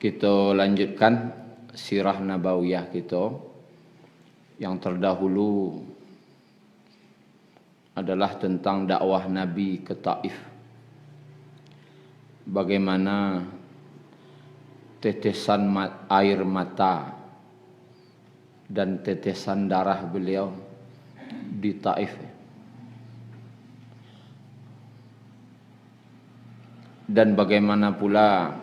Kita lanjutkan sirah nabawiyah kita. Yang terdahulu adalah tentang dakwah Nabi ke Taif. Bagaimana tetesan air mata dan tetesan darah beliau di Taif. Dan bagaimana pula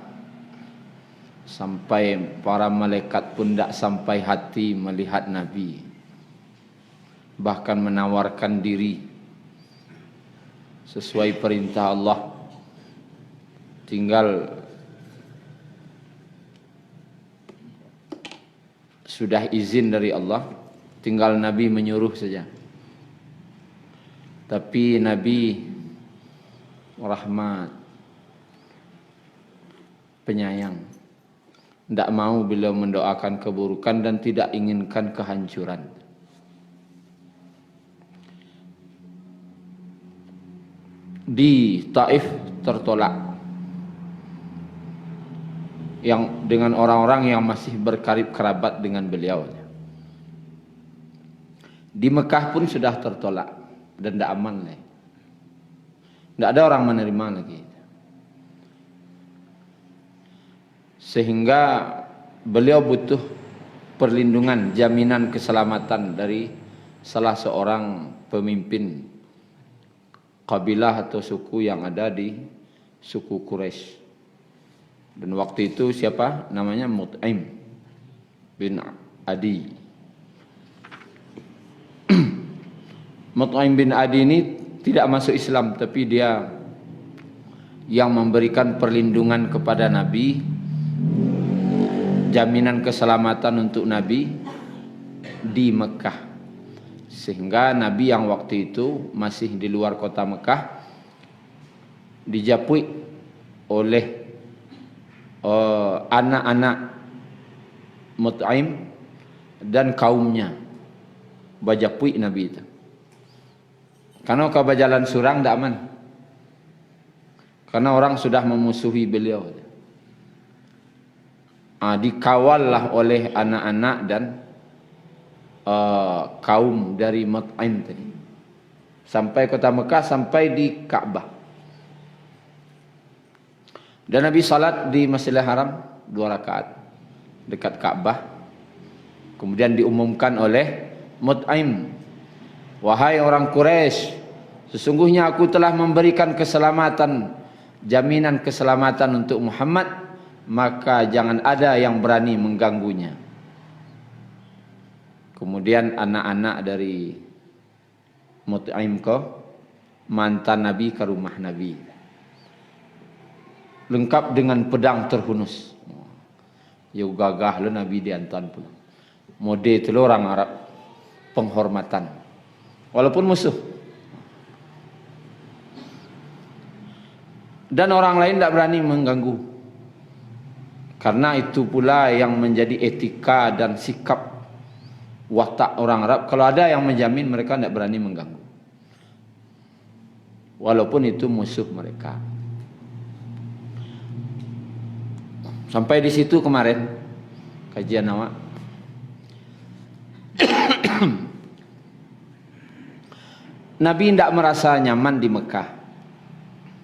sampai para malaikat pun tidak sampai hati melihat Nabi, bahkan menawarkan diri sesuai perintah Allah. Tinggal sudah izin dari Allah, tinggal Nabi menyuruh saja. Tapi Nabi rahmat, penyayang, tidak mau beliau mendoakan keburukan dan tidak inginkan kehancuran. Di Taif tertolak yang dengan orang-orang yang masih berkarib kerabat dengan beliau. Di Mekah pun sudah tertolak dan tidak aman lagi. Tidak ada orang menerima lagi. Sehingga beliau butuh perlindungan, jaminan keselamatan dari salah seorang pemimpin kabilah atau suku yang ada di suku Quraisy. Dan waktu itu siapa? Namanya Mut'im bin Adi. Mut'im bin Adi ini tidak masuk Islam, tapi dia yang memberikan perlindungan kepada Nabi, jaminan keselamatan untuk Nabi di Mekah. Sehingga Nabi yang waktu itu masih di luar kota Mekah dijapui oleh anak-anak Mut'im dan kaumnya. Bajapui Nabi itu. Karena kalau berjalan surang tidak aman. Karena orang sudah memusuhi beliau. Dikawallah oleh anak-anak dan kaum dari Mut'im tadi sampai kota Mekah, sampai di Ka'bah. Dan Nabi salat di Masjidil Haram 2 rakaat dekat Ka'bah. Kemudian diumumkan oleh Mut'im, wahai orang Quraisy, sesungguhnya aku telah memberikan keselamatan, jaminan keselamatan untuk Muhammad, maka jangan ada yang berani mengganggunya. Kemudian anak-anak dari Mut'im mantan Nabi ke rumah Nabi, lengkap dengan pedang terhunus. Ya gagah lo Nabi diantan pula. Mode itu lo orang Arab, penghormatan walaupun musuh. Dan orang lain tidak berani mengganggu. Karena itu pula yang menjadi etika dan sikap watak orang Arab. Kalau ada yang menjamin, mereka tidak berani mengganggu, walaupun itu musuh mereka. Sampai di situ kemarin kajian awak. Nabi tidak merasa nyaman di Mekah.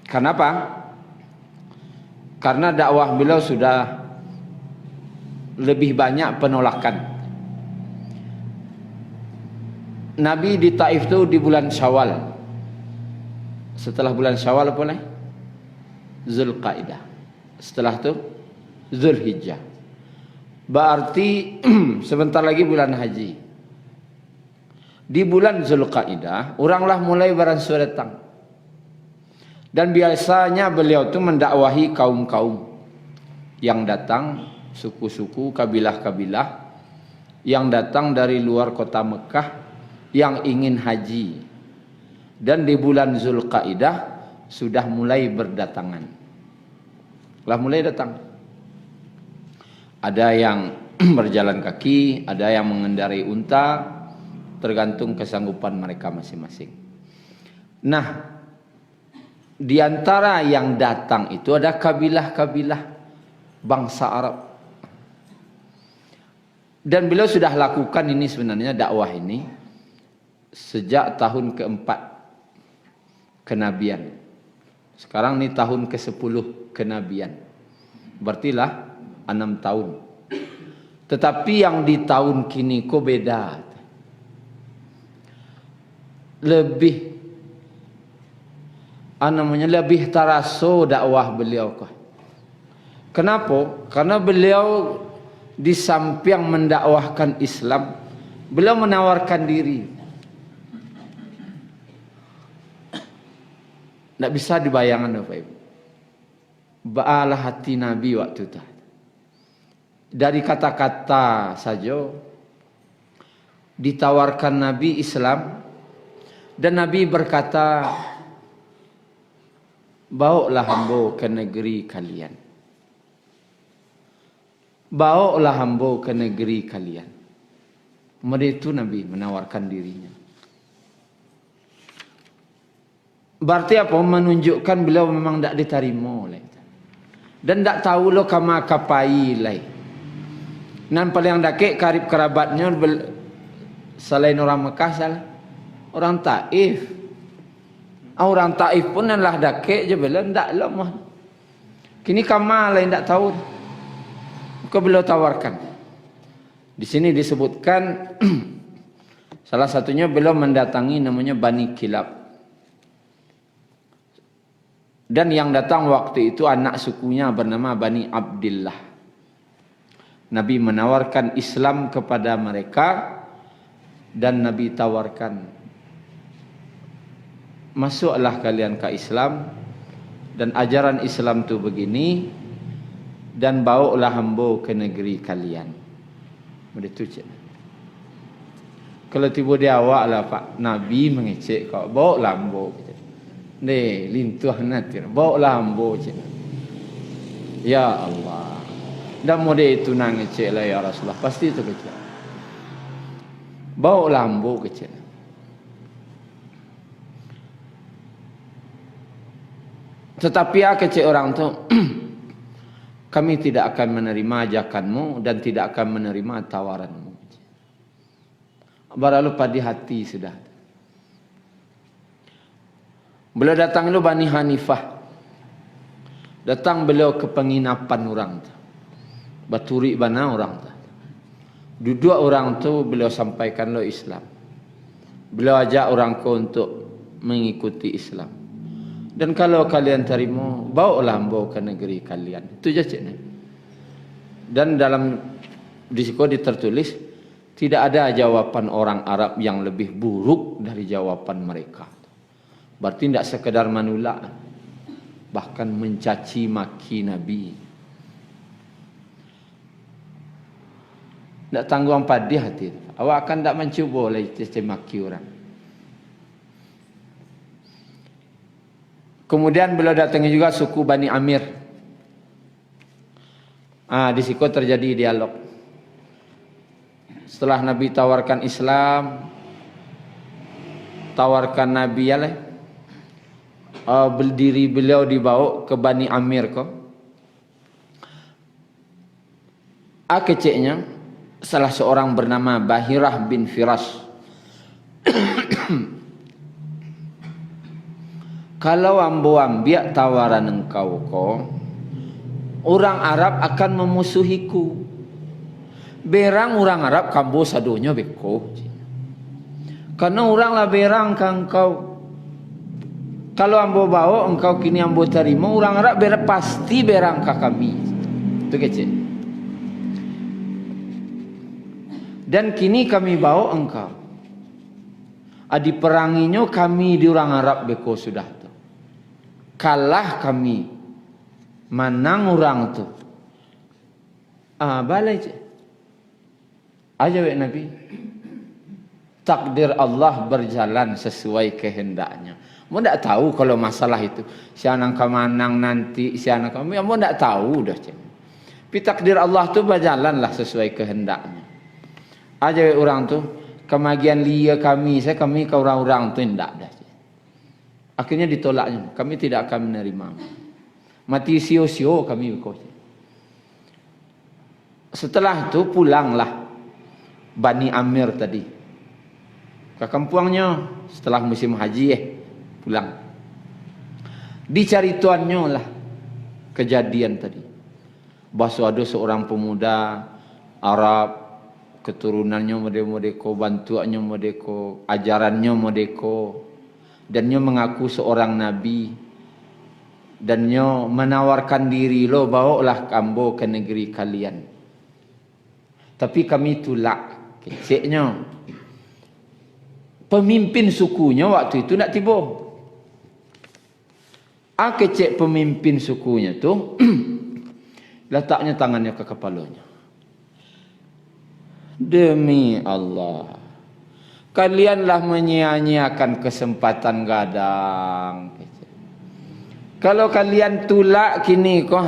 Kenapa? Karena dakwah beliau sudah lebih banyak penolakan. Nabi di Taif itu di bulan Syawal. Setelah bulan Syawal apa nih? Zulqaidah. Setelah itu Zulhijjah. Berarti sebentar lagi bulan haji. Di bulan Zulqaidah, oranglah mulai beransur datang. Dan biasanya beliau itu mendakwahi kaum-kaum yang datang, suku-suku, kabilah-kabilah yang datang dari luar kota Mekah yang ingin haji. Dan di bulan Zulqaidah sudah mulai berdatangan. Telah mulai datang. Ada yang berjalan kaki, ada yang mengendarai unta, tergantung kesanggupan mereka masing-masing. Nah, di antara yang datang itu ada kabilah-kabilah bangsa Arab Dan beliau sudah lakukan ini sebenarnya dakwah ini sejak tahun keempat kenabian. Sekarang ini tahun ke-10 kenabian. Berartilah 6 tahun. Tetapi yang di tahun kini kok beda. Lebih lebih taraso dakwah beliau kah. Kenapa? Karena beliau di samping mendakwahkan Islam, beliau menawarkan diri. Tak bisa dibayangkan Bapak Ibu. Baalah hati Nabi waktu itu. Dari kata-kata saja ditawarkan Nabi Islam, dan Nabi berkata, bawalah hamba ke negeri kalian. Bawalah hamba ke negeri kalian. Kemudian itu Nabi menawarkan dirinya. Berarti apa? Menunjukkan beliau memang tak diterima oleh. Dan tak tahu lo kama kapai lai. Nan paling dakik karib kerabatnya selain orang Mekah salah. Orang Taif. Orang Taif pun nan lah dakik je bela ndak lemah. Kini kama lain tak tahu. Maka beliau tawarkan. Di sini disebutkan salah satunya beliau mendatangi namanya Bani Kilab. Dan yang datang waktu itu anak sukunya bernama Bani Abdillah. Nabi menawarkan Islam kepada mereka. Dan Nabi tawarkan, masuklah kalian ke Islam. Dan ajaran Islam itu begini. Dan bawalah hamba ke negeri kalian. Begitu cik. Kalau tiba dia awak lah Pak Nabi mengecek kau, bawalah hamba. Ni lintuh nanti, bawalah hamba cik. Ya Allah. Dan mode itu nangis cik lah ya Rasulullah. Pasti itu kecil. Bawalah hamba kecil. Tetapi kecil orang tu kami tidak akan menerima ajakanmu dan tidak akan menerima tawaranmu. Baru lupa di hati sudah. Beliau datang dulu Bani Hanifah. Datang beliau ke penginapan orang tu. Baturi bana orang tu. Duduk orang tu beliau sampaikan lo Islam. Beliau ajak orang ku untuk mengikuti Islam. Dan kalau kalian terima, bawalah hamba ke negeri kalian. Itu je cik. Dan dalam disiko ditertulis, tidak ada jawapan orang Arab yang lebih buruk dari jawapan mereka. Berarti tidak sekedar menolak, bahkan mencaci maki Nabi. Tak tanggung pada hati. Awak akan tak mencuba oleh caci maki orang. Kemudian beliau datangi juga suku Bani Amir. Di situ terjadi dialog. Setelah Nabi tawarkan Islam, tawarkan Nabi ya lah. Berdiri beliau dibawa ke Bani Amir ko. Keciknya salah seorang bernama Bahirah bin Firas. Kalau ambo ambil tawaran engkau ko, orang Arab akan memusuhiku. Berang orang Arab kambo sadonya beko. Karena orang lah berang kang kau. Kalau ambo bawa engkau kini ambo terima, orang Arab pasti berang ke kami. Itu kecil. Dan kini kami bawa engkau. Adi peranginya kami di orang Arab beko sudah. Kalah kami, menang orang tu. Balai je. Aja wek Nabi. Takdir Allah berjalan sesuai kehendaknya. Mu tak tahu kalau masalah itu. Siapa yang menang nanti, siapa yang mu tak tahu dah. Tapi takdir Allah tu berjalanlah sesuai kehendaknya. Aja wek orang tu, kemagian lia kami, kami ke orang-orang tu tidak dah. Akhirnya ditolaknya. Kami tidak akan menerima. Mati sio-sio kami berkata. Setelah itu pulanglah Bani Amir tadi. Ke kampungnya setelah musim haji pulang. Dicari tuannya lah kejadian tadi. Bahwa ada seorang pemuda Arab, keturunannya modeko, bantuannya modeko, ajarannya modeko, dan dia mengaku seorang nabi, dan dia menawarkan diri, lo bawalah kambo ke negeri kalian. Tapi kami tolak. Keceknya pemimpin sukunya waktu itu nak tiba. Kecek pemimpin sukunya tu letaknya tangannya ke kepalanya. Demi Allah, kalianlah menyia-nyiakan kesempatan gadang. Kalau kalian tolak kini ko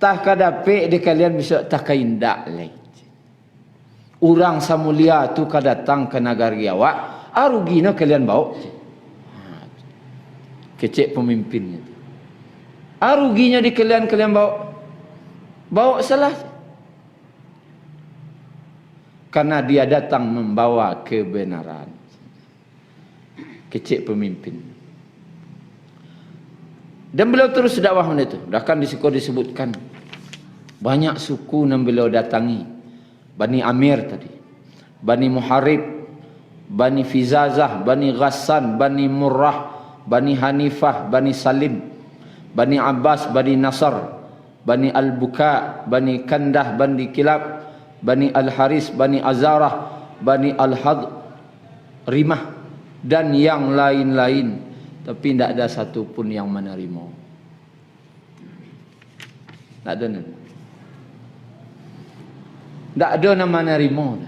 tah kadapik di kalian bisa tak kaindak lagi. Orang samulia tu datang ke negara awak, arugina kalian bawa. Kecek pemimpinnya. Aruginya di kalian bawa. Bawa salah. Karena dia datang membawa kebenaran. Kecek pemimpin. Dan beliau terus dakwah itu. Bahkan di situ disebutkan banyak suku yang beliau datangi. Bani Amir tadi, Bani Muharib, Bani Fizazah, Bani Ghassan, Bani Murrah, Bani Hanifah, Bani Salim, Bani Abbas, Bani Nasr, Bani Al-Buka, Bani Kandah, Bani Kilab, Bani Al-Haris, Bani Azarah, Bani Al-Had, Rimah, dan yang lain-lain. Tapi tidak ada satu pun yang menerima. Tak ada. Tak ada nama nerima.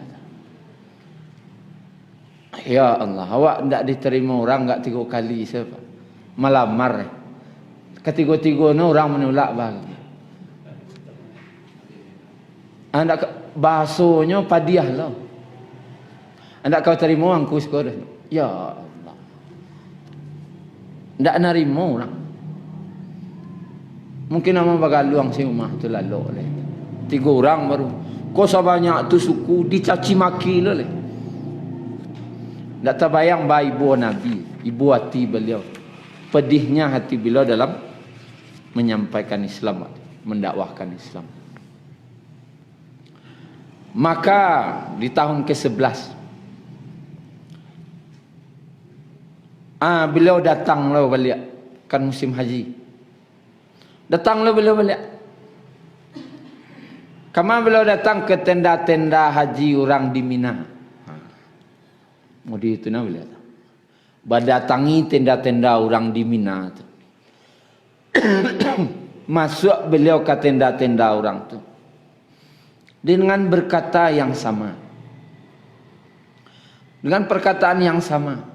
Ya Allah, awak tak diterima orang tak 3 kali siapa? Melamar. Ketiga-tiga ni orang menolak bagi. Anda bahasanya padiah lah. Anda kau terima angku sekolah. Ya Allah. Tak nerima orang. Mungkin nama bagaluang si rumah tu lalu oleh 3 orang baru. Kau sebanyak tu suku dicaci maki lah. Tak terbayang bah ibu Nabi, ibu hati beliau. Pedihnya hati beliau dalam menyampaikan Islam, mendakwahkan Islam. Maka di tahun ke-11 beliau datanglah balik, kan musim haji. Datanglah beliau balik. Kama beliau datang ke tenda-tenda haji orang di Mina. Mudi itu nak beliau. Berdatangi tenda-tenda orang di Mina tu. Masuk beliau ke tenda-tenda orang tu. Dengan berkata yang sama. Dengan perkataan yang sama.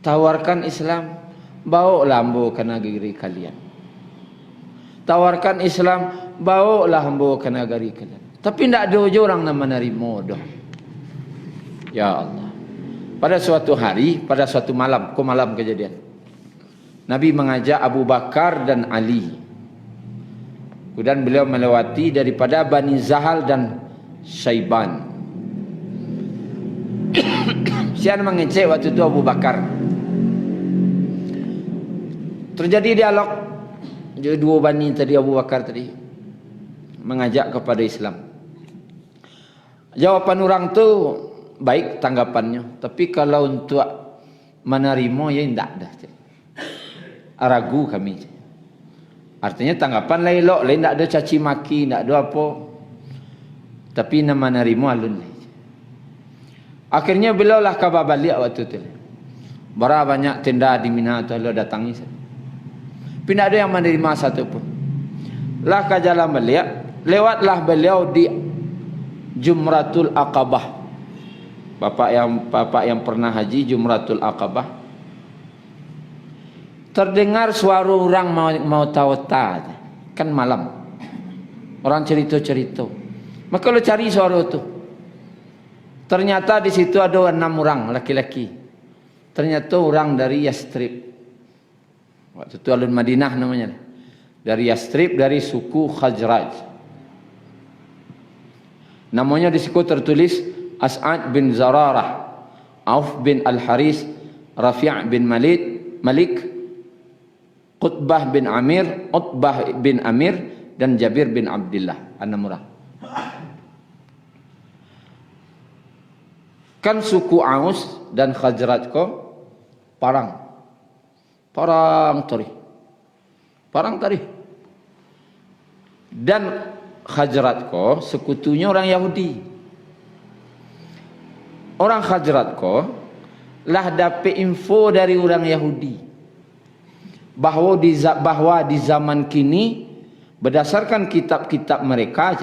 Tawarkan Islam, bawalah hamba ke negeri kalian. Tawarkan Islam, bawalah hamba ke negeri kalian. Tapi tidak ada orang yang menerima dah. Ya Allah. Pada suatu hari, pada suatu malam, malam kejadian. Nabi mengajak Abu Bakar dan Ali. Kemudian beliau melewati daripada Bani Zahal dan Syaiban. Siapa mengecek waktu itu Abu Bakar. Terjadi dialog. Jadi 2 bani tadi Abu Bakar tadi mengajak kepada Islam. Jawapan orang tu baik tanggapannya, tapi kalau untuk menerima ya tidak dah. Ragu kami. Artinya tanggapan lain elok, lain tak ada caci maki, tak ada apa. Tapi nama menerima alun. Akhirnya beliau lah kabar balik waktu tu. Berapa banyak tenda di Mina tu beliau datangi. Tapi tidak ada yang menerima satu pun. Lah ke jalan beliau, lewatlah beliau di Jumratul Aqabah. Bapak yang pernah haji Jumratul Aqabah. Terdengar suara orang mau tawata. Kan malam. Orang cerita-cerita. Maka lo cari suara itu. Ternyata di situ ada 6 orang laki-laki. Ternyata orang dari Yastrib. Waktu itu alun Madinah namanya. Dari Yastrib, dari suku Khazraj. Namanya di situ tertulis As'ad bin Zararah, Auf bin Al-Haris, Rafi' bin Malik, Qutbah bin Amir, Utbah bin Amir, dan Jabir bin Abdullah. 6 orang. Kan suku Aus dan Khazraj ko parang tari. Dan Khazraj ko sekutunya orang Yahudi. Orang Khazraj ko lah dapat info dari orang Yahudi bahwa di zaman kini berdasarkan kitab-kitab mereka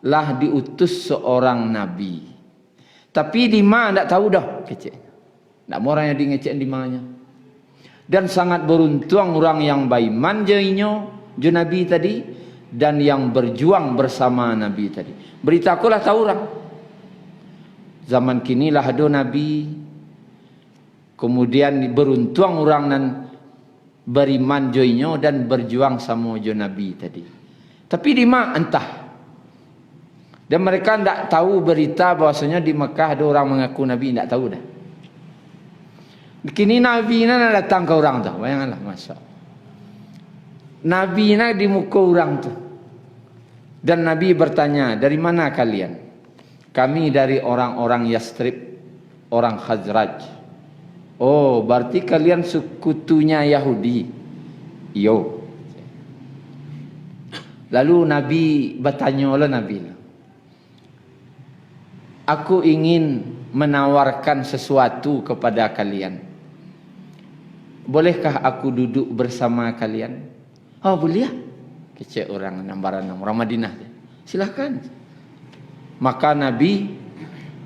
lah diutus seorang nabi. Tapi di mana tak tahu dah kecek. Tak mau orang yang di ngecek di mana. Dan sangat beruntung orang yang beriman jo nabi tadi dan yang berjuang bersama nabi tadi. Beritakulah tahu orang. Zaman kini lah ada nabi. Kemudian beruntung orang nan beriman joinyo dan berjuang sama jo nabi tadi. Tapi di mana entah. Dan mereka tidak tahu berita bahwasanya di Mekah ada orang mengaku nabi, tidak tahu dah. Kini nabi nak datang ke orang tu, bayangkanlah, masya. Nabi nak di muka orang tu. Dan nabi bertanya, dari mana kalian? Kami dari orang-orang Yastrib, orang Khazraj. Oh, berarti kalian sekutunya Yahudi. Yo. Lalu nabi bertanya oleh nabi, aku ingin menawarkan sesuatu kepada kalian. Bolehkah aku duduk bersama kalian? Oh, boleh. Kecek orang nambaran orang Madinah. Silakan. Maka Nabi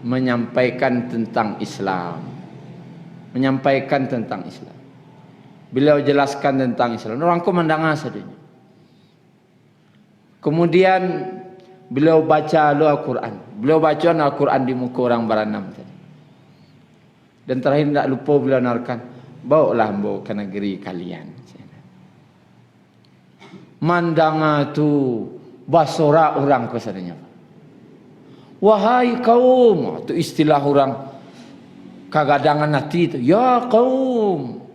menyampaikan tentang Islam. Beliau jelaskan tentang Islam. Orang komandang saja. Kemudian beliau baca Al-Quran. Beliau baca Al-Quran di muka orang beranam tadi. Dan terakhir tak lupa beliau narkan, bawalah mbok ke negeri kalian. Mandanga tu basora orang kesadanya. Wahai kaum, itu istilah orang kagadangan hati itu. Ya kaum,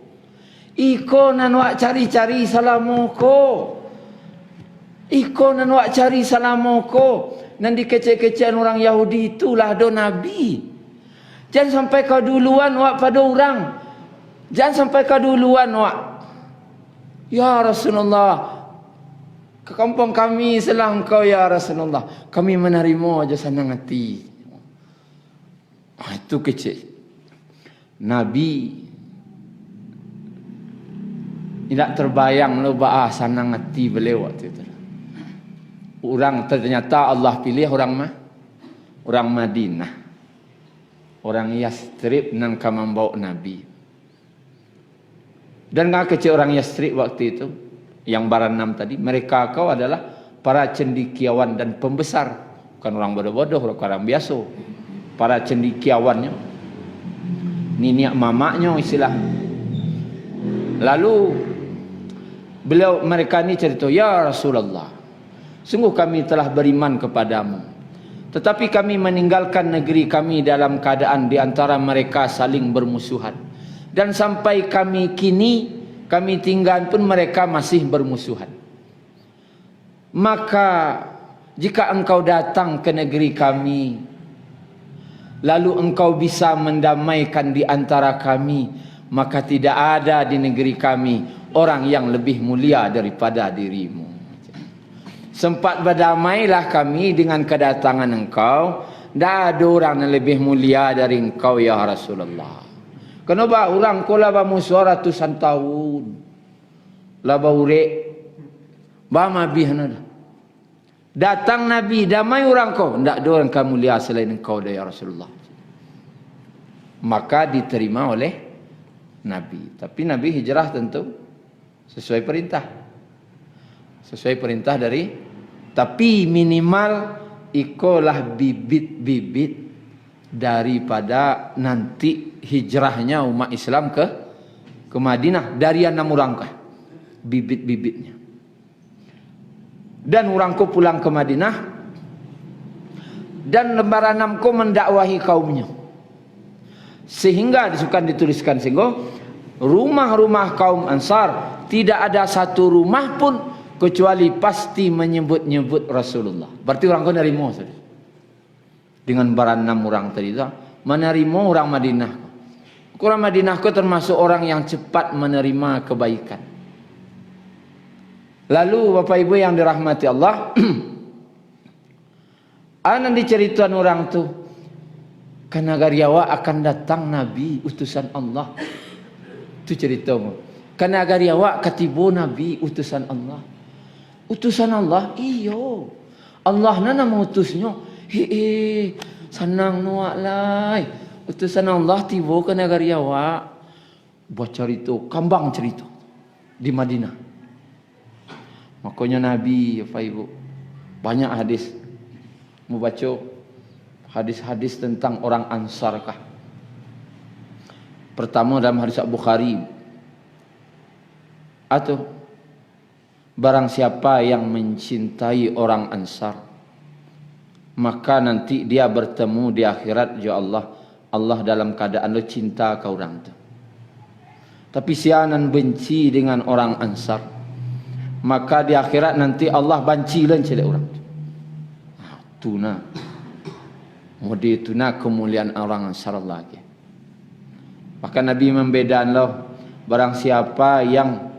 iko nan wak cari-cari salamoko. Iko nan wak cari salamoko. Nan dikecek-kecekan orang Yahudi itulah do nabi. Jangan sampai kau duluan wak pada orang. Jangan sampai kau duluan wak. Ya Rasulullah, ke kampung kami setelah engkau ya Rasulullah. Kami menerima aja senang hati. Itu kecek. Nabi tidak terbayang lo senang hati beliau waktu itu. Orang ternyata Allah pilih orang Madinah, orang Yastrib nan kamambau Nabi. Dan nggak kecil orang Yastrib waktu itu, yang baranam tadi, mereka kau adalah para cendekiawan dan pembesar, bukan orang bodoh-bodoh, orang biasa. Para cendekiawannya, niniak mamaknya istilah. Lalu mereka ni cerita, ya Rasulullah, sungguh kami telah beriman kepadamu. Tetapi kami meninggalkan negeri kami dalam keadaan di antara mereka saling bermusuhan. Dan sampai kami tinggal pun mereka masih bermusuhan. Maka jika engkau datang ke negeri kami, lalu engkau bisa mendamaikan di antara kami, maka tidak ada di negeri kami orang yang lebih mulia daripada dirimu. Sempat berdamailah kami dengan kedatangan engkau. Tak ada orang yang lebih mulia dari engkau ya Rasulullah. Kenapa orang kau laba musuh ratusan tahun, laba urek, bama bihana. Datang Nabi damai orang kau. Tak ada orang yang mulia selain engkau ya Rasulullah. Maka diterima oleh Nabi. Tapi Nabi hijrah tentu sesuai perintah. Sesuai perintah dari, tapi minimal ikolah bibit-bibit daripada nanti hijrahnya umat Islam ke Madinah dari 6 orang kah bibit-bibitnya. Dan orangku pulang ke Madinah dan lembaran 6 mendakwahi kaumnya. Sehingga disukan dituliskan sehingga rumah-rumah kaum Ansar tidak ada satu rumah pun kecuali pasti menyebut-nyebut Rasulullah. Berarti orang kau nerima saudara. Dengan baran 6 orang tadi itu menerima orang Madinah. Orang Madinah kau termasuk orang yang cepat menerima kebaikan. Lalu Bapak Ibu yang dirahmati Allah, ana diceritakan orang tu ke Nagariawa akan datang Nabi utusan Allah. Itu ceritamu. Ke Nagariawa katibu Nabi utusan Allah. Utusan Allah? Iyo. Allah nama utusnya. Senang nuak lai. Utusan Allah tiba ke Nagariawa. Buat cerita, kambang cerita di Madinah. Makanya Nabi, Bapak Ibu, banyak hadis. Mau baca hadis-hadis tentang orang Ansar kah? Pertama dalam hadis Bukhari, atau barang siapa yang mencintai orang Ansar, maka nanti dia bertemu di akhirat ya Allah. Allah dalam keadaan lo cinta ke orang tu. Tapi sianan benci dengan orang Ansar, maka di akhirat nanti Allah benci lan celek orang tu. Tuna. Mudi tuna kemuliaan orang Ansar lagi. Maka Nabi membedakan loh, barang siapa yang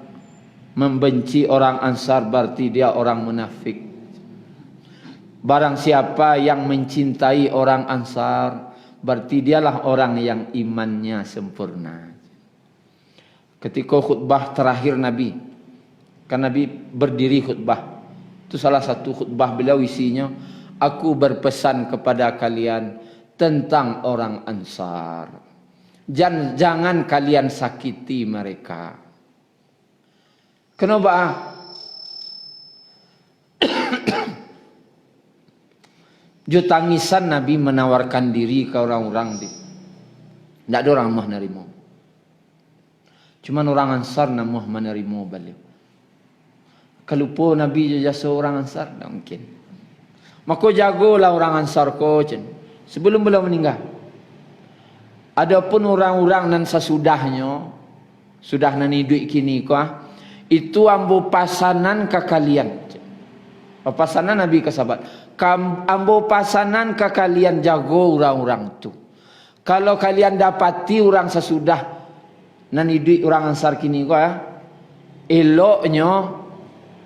membenci orang Ansar berarti dia orang munafik. Barang siapa yang mencintai orang Ansar berarti dialah orang yang imannya sempurna. Ketika khutbah terakhir Nabi, kan Nabi berdiri khutbah. Itu salah satu khutbah beliau isinya, aku berpesan kepada kalian tentang orang Ansar. Jangan kalian sakiti mereka. Kenapa? Jutangisan Nabi menawarkan diri ke orang-orang. Tidak ada orang mah nerima. Cuma orang Ansar namah menerima beliau. Kalau pun Nabi jasa orang Ansar, tidak mungkin. Maka jagolah orang Ansar ko sebelum beliau meninggal. Adapun orang-orang nan sesudahnya, sudah nani duit kini kah, itu ambo pasanan ke kalian. Pasanan Nabi ke sahabat. Ambo pasanan ke kalian jago orang-orang tu. Kalau kalian dapati orang sesudah nani duit orang Ansar kini kah, eloknya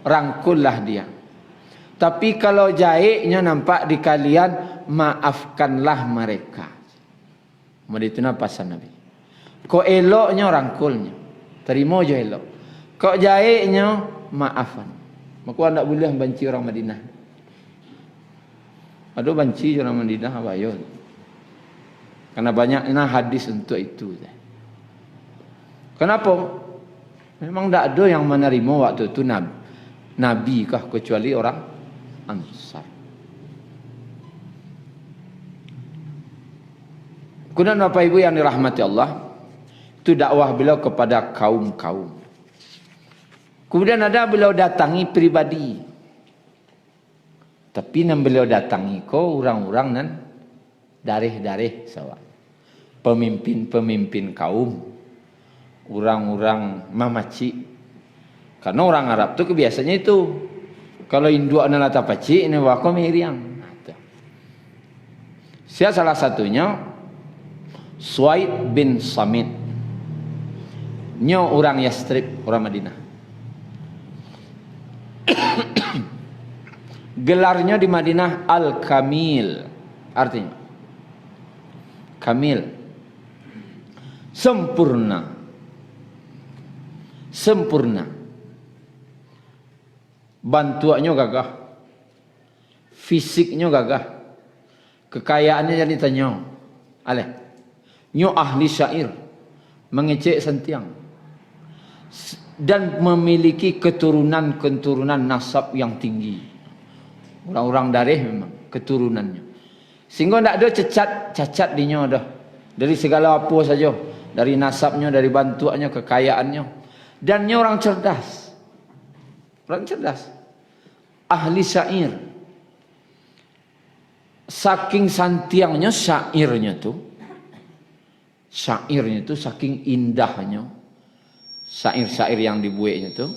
rangkullah dia. Tapi kalau jahitnya nampak di kalian, maafkanlah mereka. Itu pasan Nabi. Kok eloknya rangkulnya, terima je elok. Kok jahitnya maafan. Maka anda boleh benci orang Madinah. Ada benci orang Madinah apa yo? Karena banyak hadis untuk itu. Kenapa? Memang tak ada yang menerima waktu itu Nabi kah kecuali orang Ansar. Kemudian Bapak Ibu yang dirahmati Allah, itu dakwah beliau kepada kaum-kaum. Kemudian ada beliau datangi pribadi. Tapi yang beliau datangi ko orang-orang nan dareh-dareh sawa. Pemimpin-pemimpin kaum, orang-orang mamaci. Karena orang Arab tu kebiasaannya itu. Kalau induk adalah tapaci, ini wako miriang. Saya salah satunya Suaid bin Samit. Nyo orang Yastrib, orang Madinah. Gelarnya di Madinah Al-Kamil. Artinya Kamil, sempurna. Sempurna. Bantuannya gagah. Fisiknya gagah. Kekayaannya jadi tanya. Aleh. Nyo ahli syair. Mengecek sentiang. Dan memiliki keturunan-keturunan nasab yang tinggi. Orang-orang dareh memang keturunannya. Sehingga tidak ada cacat dinya dah. Dari segala apa saja. Dari nasabnya, dari bantuannya, kekayaannya. Dan dia orang cerdas. Orang cerdas. Ahli syair. saking santiangnya syairnya tu saking indahnya syair-syair yang dibuatnya tu,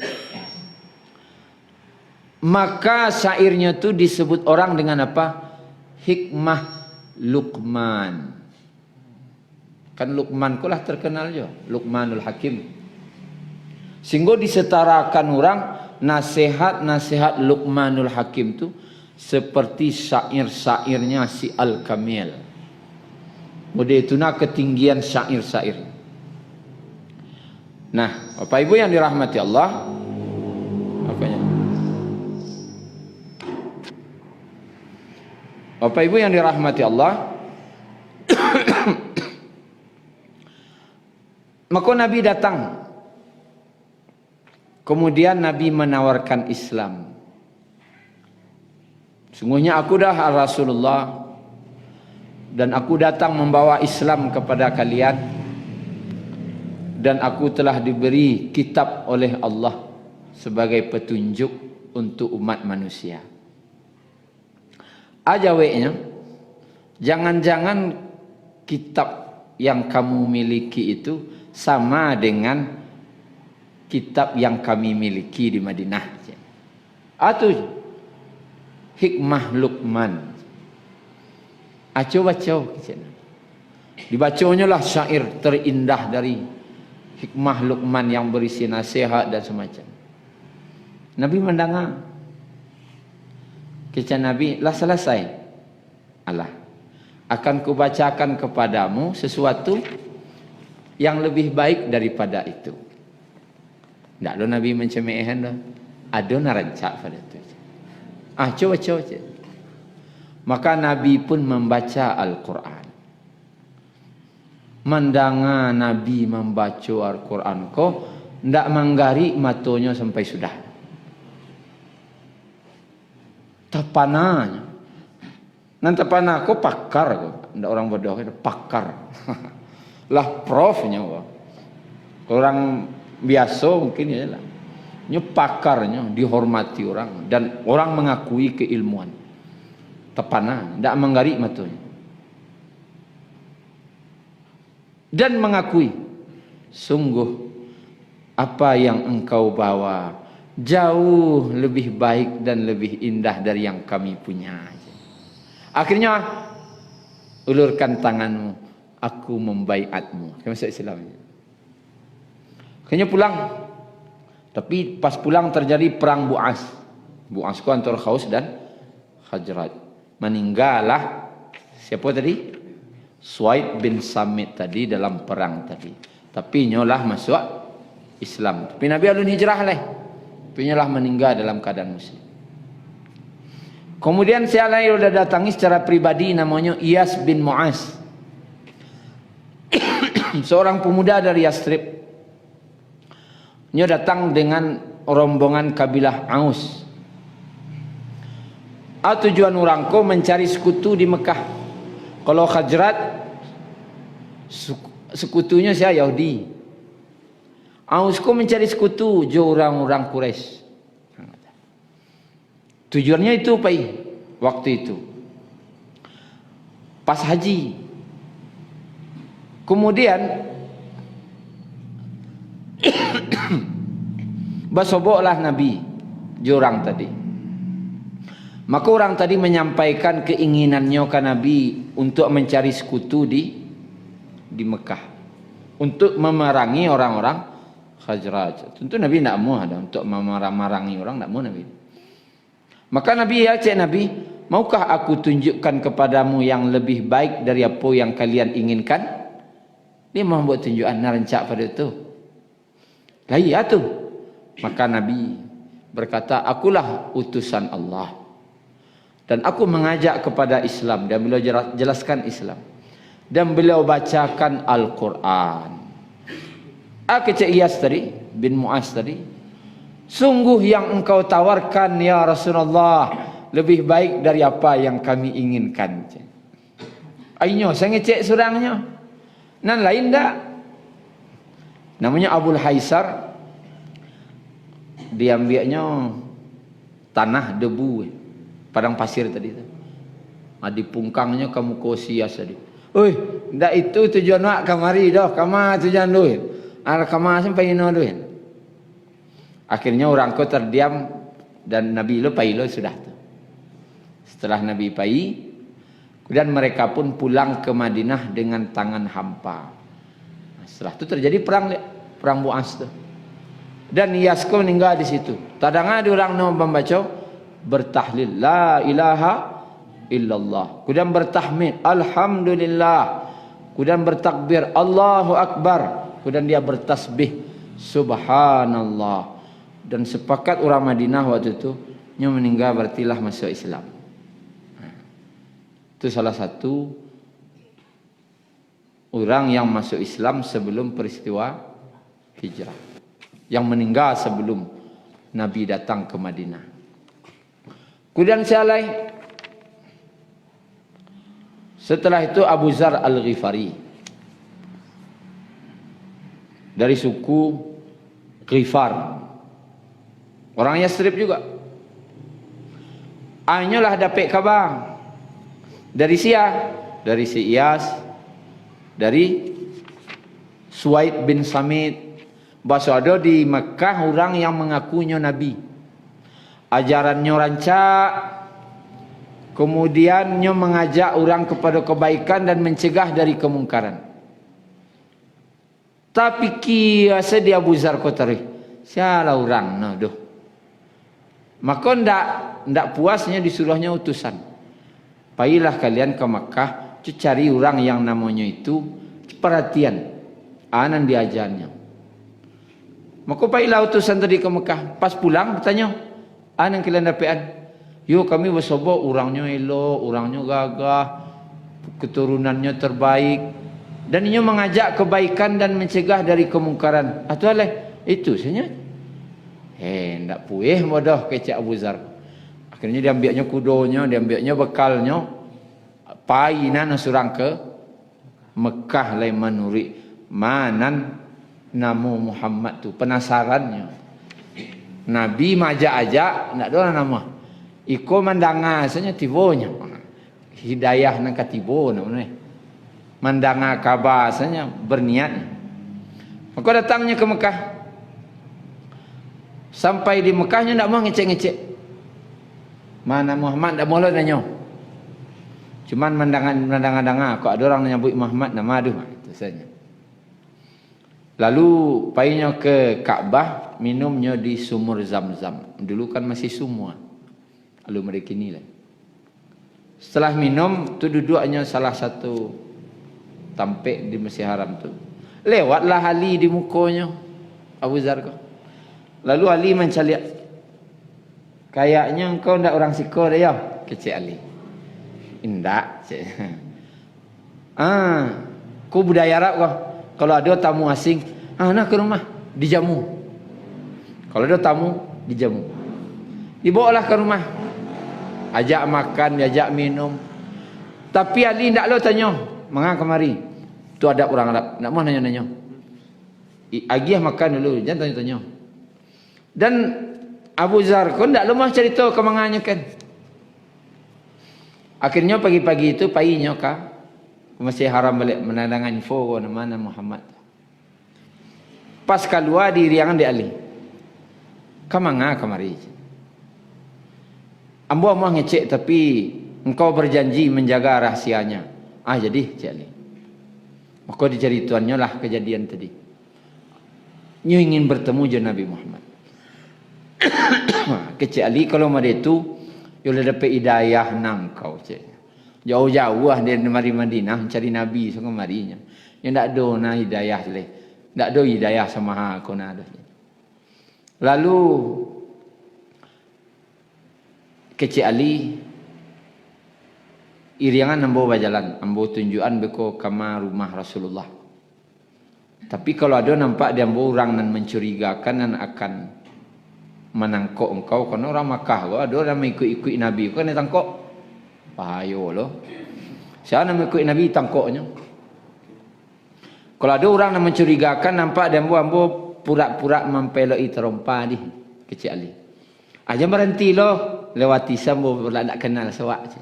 maka syairnya tu disebut orang dengan apa? Hikmah Luqman. Kan Luqman kulah terkenal jo, Luqmanul Hakim. Sehingga disetarakan orang nasihat-nasihat Luqmanul Hakim tu seperti syair-syairnya si Al-Kamil. Mode itu nak ketinggian syair-syair. Nah, Bapak Ibu yang dirahmati Allah, apanya? Bapak Ibu yang dirahmati Allah, maka Nabi datang. Kemudian Nabi menawarkan Islam. Sungguhnya aku dah Rasulullah dan aku datang membawa Islam kepada kalian, dan aku telah diberi kitab oleh Allah sebagai petunjuk untuk umat manusia. Ajaweknya, jangan-jangan kitab yang kamu miliki itu sama dengan kitab yang kami miliki di Madinah. Atau hikmah Luqman. Baca. Dibacanya lah syair terindah dari hikmah Luqman yang berisi nasihat dan semacam. Nabi mendengar. Kata Nabi, lah selesai. Allah, akan kubacakan kepadamu sesuatu yang lebih baik daripada itu. Tak ada Nabi mencemehkan dah. Ada narancak pada itu. Coba. Maka Nabi pun membaca Al-Quran. Mendengar Nabi membaca Al-Quran kok ndak menggarik matanya sampai sudah. Tapananya. Nanti panah kok pakar kok. Ndak orang bodoh itu pakar. Lah profnya kok. Orang biasa mungkin ya lah. Pakarnya dihormati orang dan orang mengakui keilmuan. Tepana, tidak menggarik matanya. Dan mengakui, sungguh apa yang engkau bawa jauh lebih baik dan lebih indah dari yang kami punya. Akhirnya ulurkan tanganmu, aku membaiatmu. Masuk Islam. Akhirnya pulang. Tapi pas pulang terjadi perang Bu'as. Bu'as itu antara Khaus dan Khazraj. Meninggallah siapa tadi? Suaid bin Samit tadi dalam perang tadi. Tapi nyolah masuk Islam. Tapi Nabi alun hijrah lah. Tapi nyolah meninggal dalam keadaan muslim. Kemudian siapa yang sudah datangi secara pribadi namanya Iyas bin Mu'az. Seorang pemuda dari Yastrib. Dia datang dengan rombongan kabilah Aus. Tujuan orangku mencari sekutu di Mekah. Kalau Khazraj sekutunya saya Yahudi. Ausku mencari sekutu jo orang-orang Quraisy. Tujuannya itu pai waktu itu. Pas haji. Kemudian basoboklah Nabi jurang tadi. Maka orang tadi menyampaikan keinginannya ke Nabi untuk mencari sekutu di Mekah, untuk memerangi orang-orang Khazraj. Tentu Nabi tidak mau ada untuk memerangi orang, tidak mau Nabi. Maka Nabi Nabi, maukah aku tunjukkan kepadamu yang lebih baik dari apa yang kalian inginkan? Dia mau buat tunjukan narancak pada itu. Lah iya tu. Maka Nabi berkata, akulah utusan Allah. Dan aku mengajak kepada Islam. Dan beliau jelaskan Islam. Dan beliau bacakan Al-Quran. Kecik Iyas tadi, bin Mu'az tadi. Sungguh yang engkau tawarkan ya Rasulullah lebih baik dari apa yang kami inginkan. Ayo saya ngecek surangnya. Nan lain tak? Namanya Abul Haisar. Diambilnya tanah debu, padang pasir tadi tu. Di pungkangnya kamu kosia tadi. Oi, ndak itu tujuan mak kamari dah, kama tujuan duit. Al kama sampai ino duit. Akhirnya orang ko terdiam dan Nabi lo pai lo sudah tu. Setelah Nabi pai, kemudian mereka pun pulang ke Madinah dengan tangan hampa. Setelah itu terjadi perang Bu'as tu. Dan Iyasko meninggal di situ. Tadang ada orang yang membaca bertahlil la ilaha illallah. Kemudian bertahmid alhamdulillah. Kemudian bertakbir Allahu akbar. Kemudian dia bertasbih subhanallah. Dan sepakat orang Madinah waktu itu nya meninggal berartilah masuk Islam. Itu salah satu orang yang masuk Islam sebelum peristiwa hijrah, yang meninggal sebelum Nabi datang ke Madinah. Kemudian setelah itu Abu Zar Al-Ghifari dari suku Ghifar, orang Yastrib juga. Hanyalah dapat kabar dari dari si Iyas, dari Suwaid bin Samit, bahwa ada di Mekah orang yang mengakunya Nabi. Ajarannya rancak, kemudian nya mengajak orang kepada kebaikan dan mencegah dari kemungkaran. Tapi kiasa dia Abu Zar Qatari, siapa orang nah doh. Maka ndak puasnya disuruhnya utusan. Pailah kalian ke Mekah, cari orang yang namanya itu perhatian, anan diajarnya. Maka pailah utusan tadi ke Mekah. Pas pulang bertanya, anan kalian dapetan? Yo kami bersobo orangnya elok, orangnya gagah, keturunannya terbaik, dan ia mengajak kebaikan dan mencegah dari kemungkaran. Atau itu sebenarnya. Ndak puih bodoh kecak Abu Zar. Akhirnya dia ambilnya kudonya, dia ambilnya bekalnya, painan surang ke Mekah lai manuri manan nama Muhammad tu penasarannya. Nabi majak-ajak nak ada nama. Iko mandanga asanya tibonya. Hidayah nang katibo namanya. Mandanga kabar asanya berniat. Maka datangnya ke Mekah. Sampai di Mekahnya ndak mau ngecek-ngecek. Mana Muhammad ndak mau nanya. Cuman mendangan-dangan kok ada orang nyebut Muhammad nama aduh itu saja. Lalu painya ke Ka'bah, minumnya di sumur Zam-Zam. Dulu kan masih semua. Lalu mereka nilai. Setelah minum tu duduknya salah satu tampek di Masjid Haram tu. Lewatlah Ali di mukanya Abu Zar. Lalu Ali mencaliak. Kayaknya engkau ndak orang Siko dah ya, kecik Ali. Indak, cik. Kau budaya Arab kau. Kalau ada tamu asing, nak ke rumah dijamu. Kalau ada tamu dijamu. Dibawalah ke rumah. Ajak makan, diajak minum. Tapi Ali ndak lo tanya, "Manga kemari?" Tu adab orang Arab. Ndak mau nanya-nanya. Agih makan dulu, jangan tanya-tanya. Dan Abu Zar pun tak lemah cerita kemangannya kan. Akhirnya pagi-pagi itu paginya ke Masjid Haram balik menandangan info mana Muhammad. Pas keluar di riangan di Ali. Kamanga kemari. Ambo mau ngecek tapi engkau berjanji menjaga rahasianya. Jadi Cik Ali. Maka dicari tuannya lah kejadian tadi. Nyu ingin bertemu je Nabi Muhammad. Kecik Ali kalau ada itu dia dapat hidayah nang kau cik. Jauh-jauh lah dia mari Madinah cari Nabi sama marinya. Yang tak ada na hidayah leh. Tak ada hidayah sama aku na ada. Lalu Kecik Ali iriangan ambo berjalan, ambo tunjukan beko kama rumah Rasulullah. Tapi kalau ada nampak dia ambo orang nan mencurigakan dan akan menangkok engkau karena orang Makkah kau ada orang ikut-ikut Nabi kau ni tangkok bahaya loh. Siapa nak ikut Nabi tangkoknya. Kalau ada orang yang mencurigakan nampak dia ambo pura-pura mempelai terompa di Kecik Ali. Aja berhenti loh lewati sambo nak kenal sewak.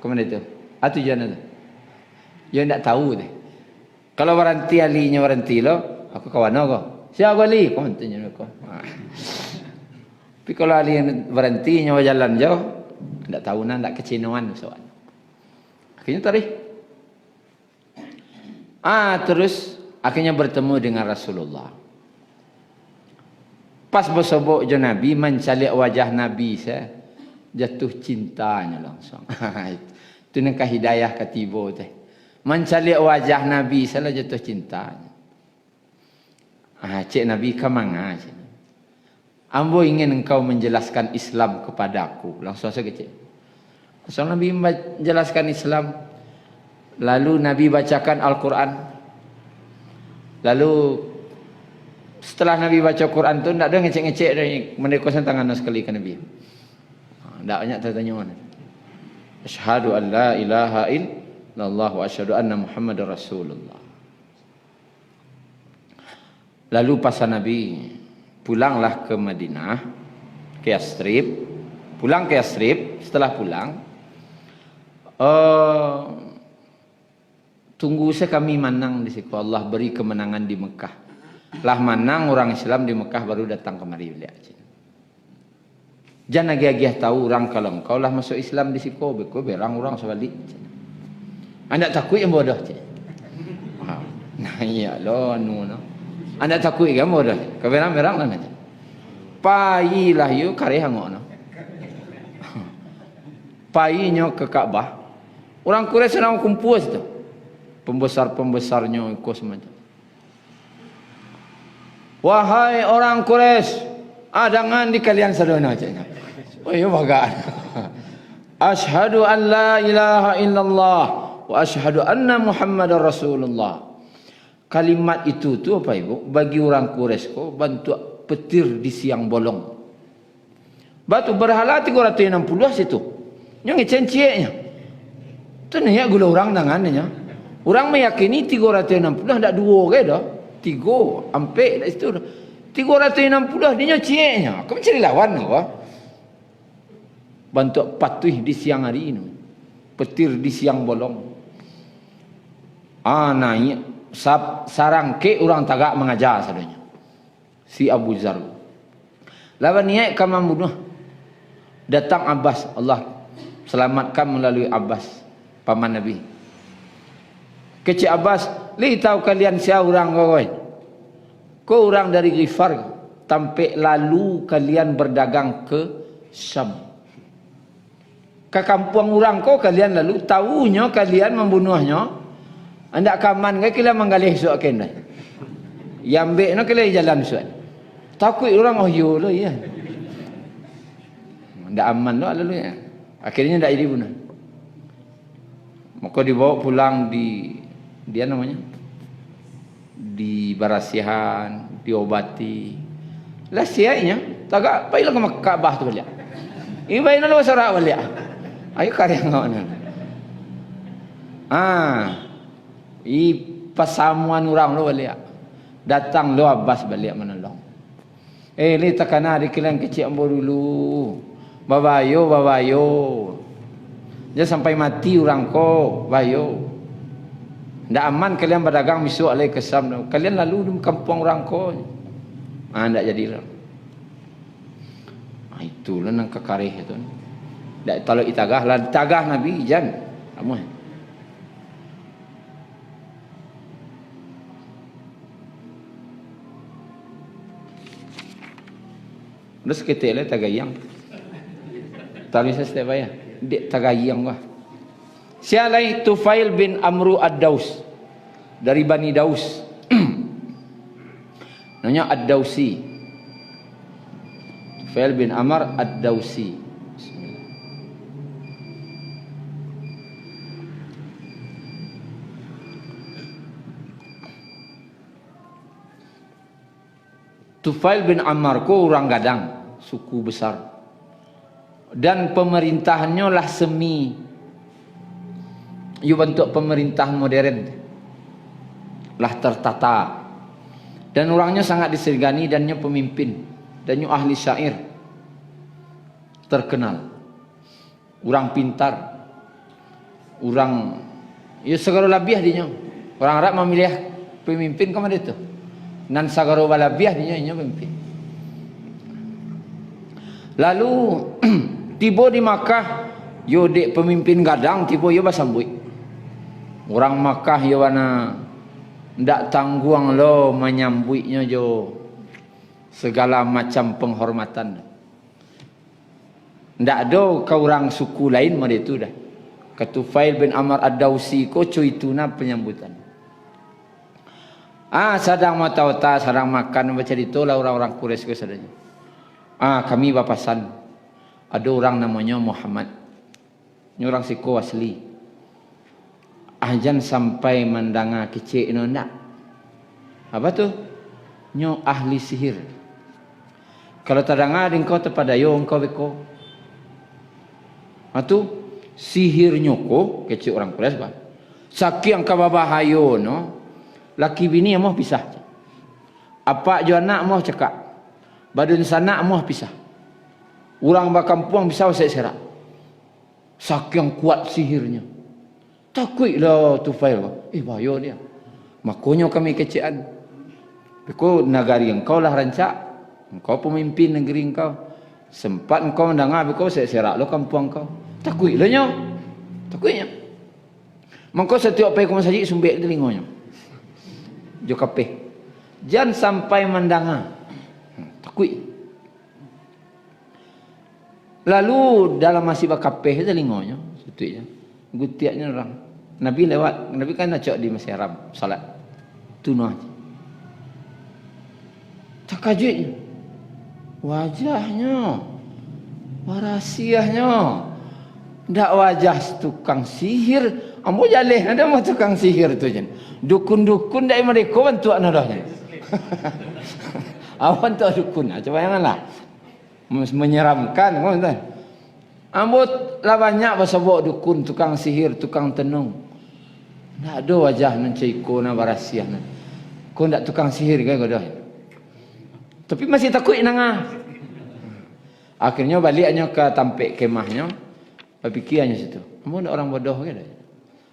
Kemana itu? Tujuan itu. Dia tidak tahu deh. Kalau waranti alinya waranti lo, aku kawan aku. Siapa ali? Kau tanya aku. Tapi kalau ali waranti nyawa jalan jauh, tidak tahu nak, tidak kecinoan soal. Akhirnya tarik. Terus akhirnya bertemu dengan Rasulullah. Pas bersobok je Nabi, mencalik wajah Nabi saya, jatuh cintanya langsung. Itu nak hidayah ketiba teh. Mencalik wajah Nabi saya jatuh cintanya. Cik Nabi kemana? Ambo ingin engkau menjelaskan Islam kepadaku. Langsung saya kecil. Langsung Nabi menjelaskan Islam. Lalu Nabi bacakan Al-Quran. Lalu setelah Nabi baca Quran tu, tak ada ngecek-ngecek dari mendekosan tangan sekali ke Nabi. Tak banyak tanya mana. Asyhadu an la ilaha illallah wa asyhadu anna Muhammadar Rasulullah. Lalu pasal Nabi pulanglah ke Madinah, ke Yastrib. Pulang ke Yastrib, setelah pulang, tunggu saya kami menang di situ. Allah beri kemenangan di Mekah. Lah menang orang Islam di Mekah baru datang kemari lihat. Jangan agak-agak tahu orang kalau engkau lah masuk Islam di situ, berang orang sebalik. Anda takut yang bodoh je. Nah iya lo no. Anda takut yang bodoh. Keberang-berang lah nanti. Payilah you kare hangok no. Payinya ke Ka'bah. Orang Quraisy sedang kumpul situ. Pembesar-pembesarnya ikut semacam. Wahai orang Quraisy, jangan di kalian sedona caknya. Oh iya bagaan. Asyhadu an la ilaha illallah wa asyhadu anna Muhammadar Rasulullah. Kalimat itu tu apa ibu? Bagi orang Quraisy ko bantu petir di siang bolong. Batu berhala 360 situ. Yang ngecencieknya. Tu nya gula orang dangannya. Orang meyakini 360 dak dua ke dah. 3 ampe dak situ. 360 dia cieknya. Kau mencari lawan apa? Bantu patuh di siang hari ini. Petir di siang bolong. Naik sarang ke orang tagak mengajar sadanya. Si Abu Zar. Lawan niat kam membunuh. Datang Abbas, Allah selamatkan melalui Abbas, paman Nabi. Kecik Abbas, li tahu kalian siapa orang kau? Kau orang dari Ghifar, sampai lalu kalian berdagang ke Syam. Ke kampung orang kau kalian lalu tahunya kalian membunuhnya. Anda kaman ke kalian menggalih suak kena. Yambek nak kalian jalan suak. Takut orang yo lo ya. Ndak aman lo lalu ya. Akhirnya ndak jadi bunuh. Maka dibawa pulang dia namanya dibarasihan, diobati. Lah siainya tagak pailah ke Ka'bah tu balik. Ibaina lo sarak balik. Ayo karya ngau. Pasamuan orang lo balik. Datang lo Abbas balik menolong. Li takana di kilang kecil ambo dulu. Babayo. Dia sampai mati orang ko, bayo. Ndak aman kalian berdagang besok alai ke Syam. Kalian lalu di kampung orang ko. Ndak jadilah. Itulah nang kekarih itu. Ndak kalau itagah lah tagah Nabi jan. Amun. Terus kita le tagayang. Tapi saya setiap ayah. Dek tagayang wah. Sialai Tufail bin Amru Ad-Daus dari Bani Daus. Namanya Ad-Dausi. Tufail bin Amr Ad-Dausi. Tufail bin Amr ko orang Gadang, suku besar. Dan pemerintahannya lah semi. Ia bentuk pemerintahan modern. Lah tertata. Dan orangnya sangat disegani dan ia pemimpin. Dan ia ahli syair. Terkenal. Orang pintar. orang ya segala labiah dinya. Orang Arab memilih pemimpin kemana itu? Nan sagaro balabiah dinya pemimpin. Lalu tiba di Makkah, yo dek pemimpin gadang tiba yo basambui. Orang Makkah yo wana ndak tangguang lo menyambuinya jo segala macam penghormatan. Ndak ada ke orang suku lain pada itu dah. Ke Tufail bin Amr Ad-Dawsi ko cuituna penyambutan. Sadang mata-mata, sadang makan baca ditolah orang-orang Quraisy ke sadanya. Kami bapasan. Ada orang namanya Muhammad. Ini orang siko asli. Ajan sampai mendanga kecil no ndak. Apa tu? Nyo ahli sihir. Kalau tadanga dingko tepadayo engkau beko. Atu sihir nyoko kecil orang Quraisy bah. Saking kababahayo no. Laki bini mau pisah. Apa jo anak mau cekak. Badun sanak mau pisah. Orang bakampung bisa serak. Saking kuat sihirnya. Takutlah Tufail. Bayo dia. Makanya kami kecian. Beko negari engkau lah rancak. Engkau pemimpin negeri engkau. Sempat engkau mendengar beko serak lo kampung engkau. Takutlah nyo. Takutnya. Mengkau setiap pergi ke masjid sumbek telinganya. Jo kapeh. Jangan sampai mendengar. Takut. Lalu dalam masih bakapeh telinganya, setujanya. Gutiaknya orang. Nabi lewat, Nabi kan nak di Masjid Haram salat. Tunah. Takajutnya. Wajahnya. Warasiahnya. Ndak wajah tukang sihir. Ambo jaleh ada mah tukang sihir tu jen. Dukun-dukun dari mereka bantu anadahnya. Awan tu dukun. Coba janganlah. Menyeramkan kan. Ambo lah banyak basabok dukun, tukang sihir, tukang tenung. Ndak ada wajah nan ceiko na barasiah na. Kau ndak tukang sihir kan godoh. Tapi masih takut nangah. Akhirnya baliknya ke tampek kemahnya. Berfikirnya situ. Ambo ndak orang bodoh ke dah.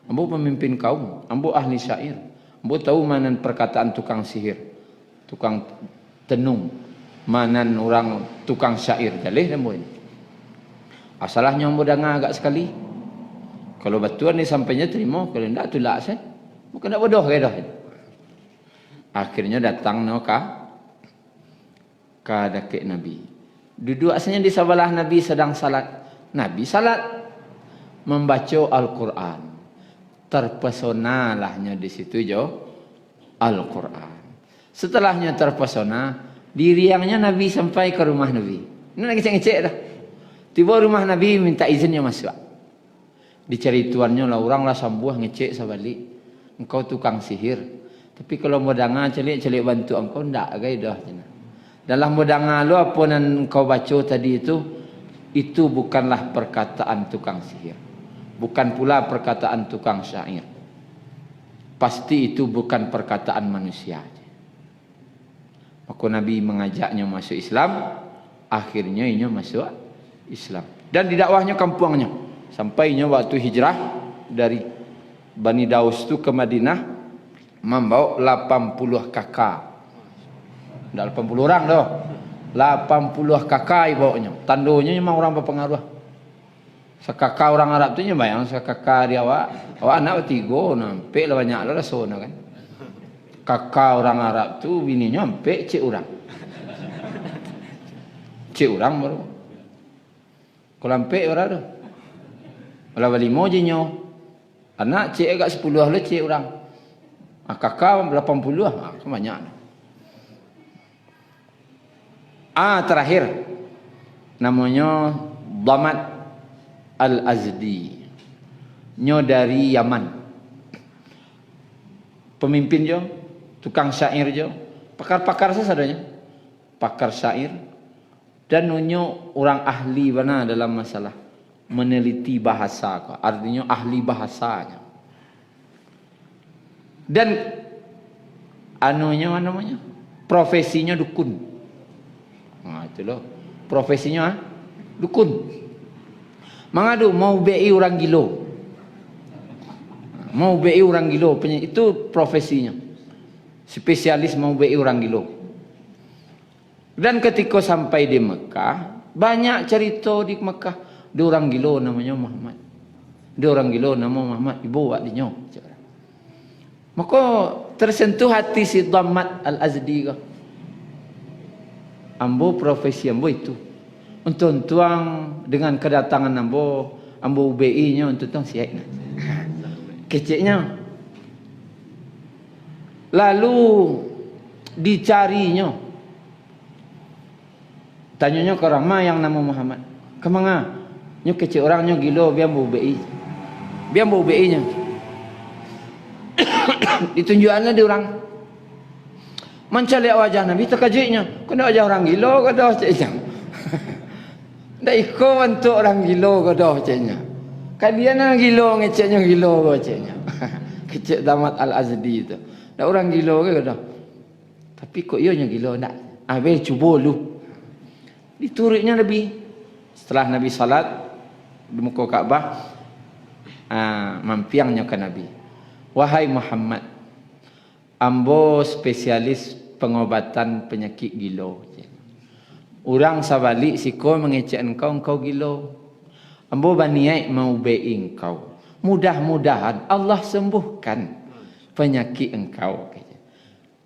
Ambo pemimpin kaum, ambo ahli syair. Ambo tahu mana perkataan tukang sihir, tukang tenung, mana orang tukang syair. Jaleh ambo ini. Asalahnya ambo dengar agak sekali. Kalau batuan ni sampainya terima, kalau tidak tulak saya. Bukan nak bodoh ke dah. Akhirnya datang no ka dakik Nabi. Duduk asalnya di sebelah Nabi sedang salat. Nabi salat membaca Al-Quran. Terpesonalahnya di situ jo Al-Quran. Setelahnya terpesona, diriangnya Nabi sampai ke rumah Nabi. Ini lagi ngecek dah. Tiba rumah Nabi minta izinnya masuk. Dicari tuannya lah orang lah sambuh ngecek sabalik. Engkau tukang sihir. Tapi kalau mau dengar celik bantu engkau ndak gay dah. Dalam mau dengar lo apa yang engkau baca tadi itu bukanlah perkataan tukang sihir. Bukan pula perkataan tukang syair. Pasti itu bukan perkataan manusia. Maka Nabi mengajaknya masuk Islam. Akhirnya ia masuk Islam. Dan didakwahnya kampungnya. Sampainya waktu hijrah dari Bani Daus itu ke Madinah. Membawa 80 kakak. Tidak 80 orang dah. 80 kakak ibawanya. Tandonya memang orang berpengaruh. Sekakak orang Arab tu bayang sekakak dia awak anak bertiga nampak lah banyak lah rasanya kan. Kakak orang Arab tu bininya nampak cik orang. Cik orang baru. Kalau nampak orang tu. Kalau berlima je nyo. Anak cik agak 10 lah cik orang. Kakak 80 lah. Banyak. Terakhir. Namanya Dhamat Al-Azdi. Nyo dari Yaman. Pemimpin jo, tukang syair jo, pakar-pakar sesadanya. Pakar syair dan nyo orang ahli mana dalam masalah meneliti bahasa, artinya ahli bahasanya. Dan anunya namanya? Profesinya dukun. Itu loh. Profesinya dukun. Mengadu mau bei orang gilo. Mau BI orang gilo, itu profesinya. Spesialis mau BI orang gilo. Dan ketika sampai di Mekah, banyak cerita di Mekah. Dia orang gilo namanya Muhammad. Dia orang gilo nama Muhammad. Ibu buat dia. Maka tersentuh hati si Dhammat Al-Azdi. Ambo profesi ambo itu. Untuk tuang dengan kedatangan ambo UBI-nya untuk tuang siap. Keceknya. Lalu dicarinya. Tanyanya ke orang yang nama Muhammad. Kemana? Nyo kecek orangnya gilo biar ambo UBI. Biar ambo UBI-nya. Ditunjukannya di orang. Mencari wajah Nabi terkejutnya. Kena wajah orang gilo ke dah ceknya. Dah ikut untuk orang gilo ke dah ceknya. Kan dia nak gilo ngeceknya gilo ke ceknya. Kecek Dhammat Al-Azdi itu. Dah orang gilo ke dah. Tapi kok ianya gilo nak. Habis cuba lu. Diturutnya Nabi. Setelah Nabi salat di muka Kaabah, mampiangnya ke Nabi. Wahai Muhammad, ambo spesialis pengobatan penyakit gilo. Orang sabalik siko mengecek engkau gilo. Ambo baniai mau BI engkau. Mudah-mudahan Allah sembuhkan penyakit engkau.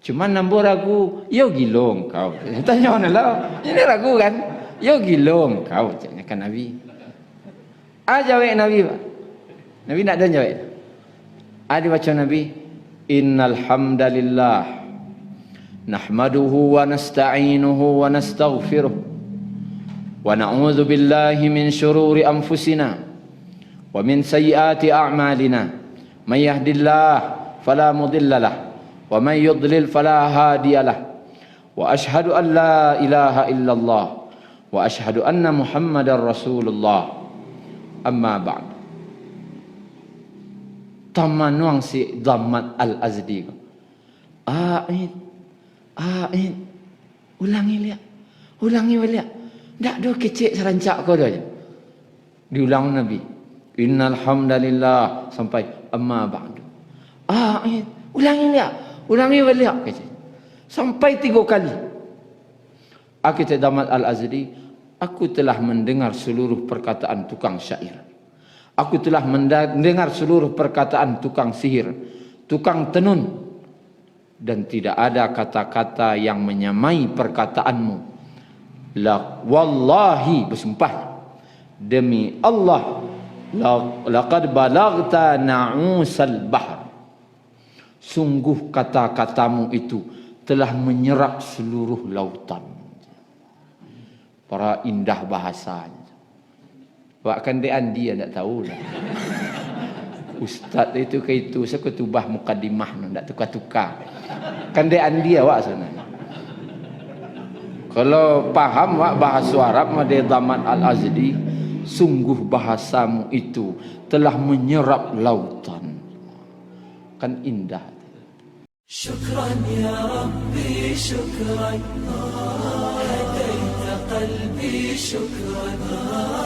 Cuman ambo ragu, yo gilo engkau. Tanya mana lah? Ini ragu kan? Yo gilo engkau. Caknya kan Nabi. Jawab Nabi Pak. Nabi nak dan jawab. Ada baca Nabi, innal hamdalillah nahmaduhu wa nasta'inuhu wa nastaghfiruh wa na'udzu billahi min shururi anfusina wa min sayyiati a'malina may yahdihillahu fala mudilla lahu wa may yudlil fala hadiya lahu wa ashhadu an la ilaha illallah wa ashhadu anna muhammadar rasulullah amma ba'd. Tamanuang si Dhammat Al-Azdi. Ulangi lihat. Ulangi lihat. Tak ada kecek serancak kau dah. Diulang Nabi. Innal hamdalillah sampai amma ba'du. Ulangi lihat. Ulangi lihat kecek. Sampai 3 kali. Kata Dhammat Al-Azdi, aku telah mendengar seluruh perkataan tukang syair. Aku telah mendengar seluruh perkataan tukang sihir, tukang tenun, dan tidak ada kata-kata yang menyamai perkataanmu. Wallahi, bersumpah demi Allah, laqad balagta na'usal bahr. Sungguh kata-katamu itu telah menyerap seluruh lautan. Para indah bahasanya. Bahkan dia tak tahu lah. Ustaz itu ke itu saya ketubah mukadimah tak tukar-tukar. Kan dia awak sebenarnya. Kalau paham awak bahasa Arab dia Dhammat Al-Azdi, sungguh bahasamu itu telah menyerap lautan. Kan indah. Syukran ya Rabbi, syukran. Hadaita qalbi, syukran.